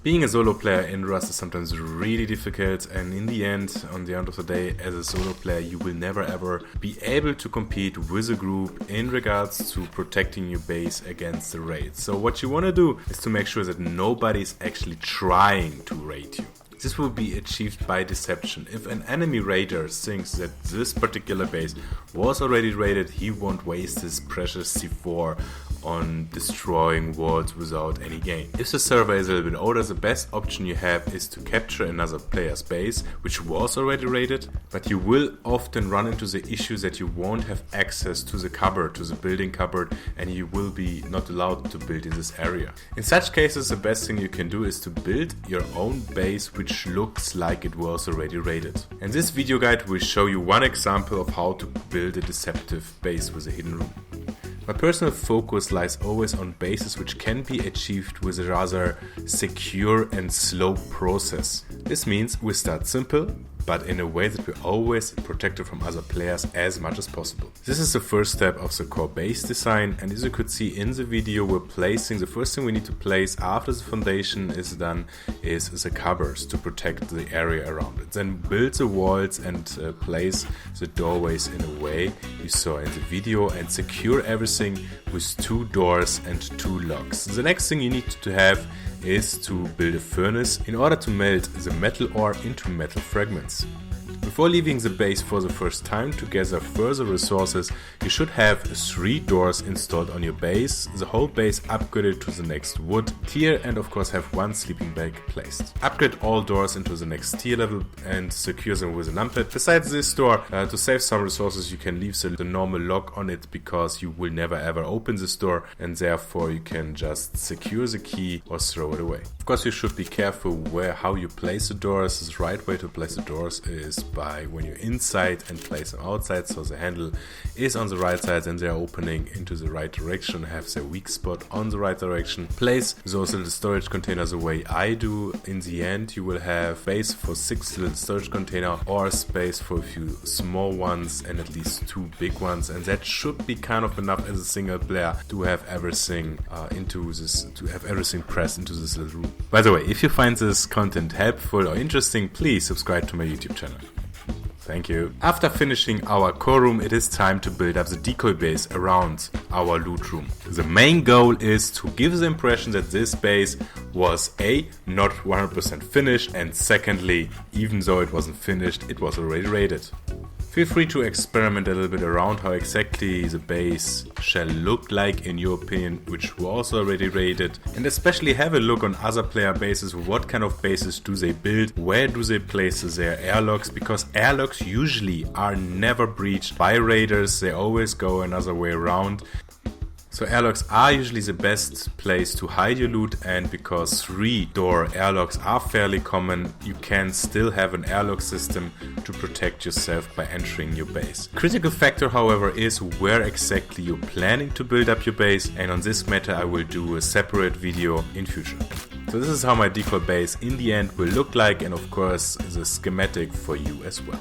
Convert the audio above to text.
Being a solo player in Rust is sometimes really difficult, and in the end, on the end of the day, as a solo player, you will never ever be able to compete with a group in regards to protecting your base against the raids. So what you want to do is to make sure that nobody's actually trying to raid you. This will be achieved by deception. If an enemy raider thinks that this particular base was already raided, he won't waste his precious C4 on destroying walls without any gain. If the server is a little bit older, the best option you have is to capture another player's base, which was already raided, but you will often run into the issue that you won't have access to the cupboard, to the building cupboard, and you will be not allowed to build in this area. In such cases, the best thing you can do is to build your own base which looks like it was already raided. And this video guide will show you one example of how to build a deceptive base with a hidden room. My personal focus lies always on bases which can be achieved with a rather secure and slow process. This means we start simple, but in a way that we're always protected from other players as much as possible. This is the first step of the core base design, and as you could see in the video, we're placing, the first thing we need to place after the foundation is done is the covers to protect the area around it. Then build the walls and place the doorways in a way you saw in the video, and secure everything with 2 doors and 2 locks. The next thing you need to have is to build a furnace in order to melt the metal ore into metal fragments. Before leaving the base for the first time to gather further resources, you should have 3 doors installed on your base, the whole base upgraded to the next wood tier, and of course have 1 sleeping bag placed. Upgrade all doors into the next tier level and secure them with a numpad. Besides this door, to save some resources, you can leave the normal lock on it because you will never ever open this door, and therefore you can just secure the key or throw it away. Of course, you should be careful how you place the doors. The right way to place the doors is by when you're inside and place them outside, so the handle is on the right side and they're opening into the right direction, have their weak spot on the right direction. Place those little storage containers the way I do. In the end, you will have space for 6 little storage containers or space for a few small ones and at least 2 big ones, and that should be kind of enough as a single player to have everything pressed into this little room. By the way, if you find this content helpful or interesting, please subscribe to my YouTube channel. Thank you. After finishing our core room, it is time to build up the decoy base around our loot room. The main goal is to give the impression that this base was A, not 100% finished, and secondly, even though it wasn't finished, it was already raided. Feel free to experiment a little bit around how exactly the base shall look like in your opinion, which was already raided, and especially have a look on other player bases. What kind of bases do they build? Where do they place their airlocks? Because airlocks usually are never breached by raiders, they always go another way around. So airlocks are usually the best place to hide your loot, and because 3-door airlocks are fairly common, you can still have an airlock system to protect yourself by entering your base. Critical factor, however, is where exactly you're planning to build up your base, and on this matter I will do a separate video in future. So this is how my default base in the end will look like, and of course the schematic for you as well.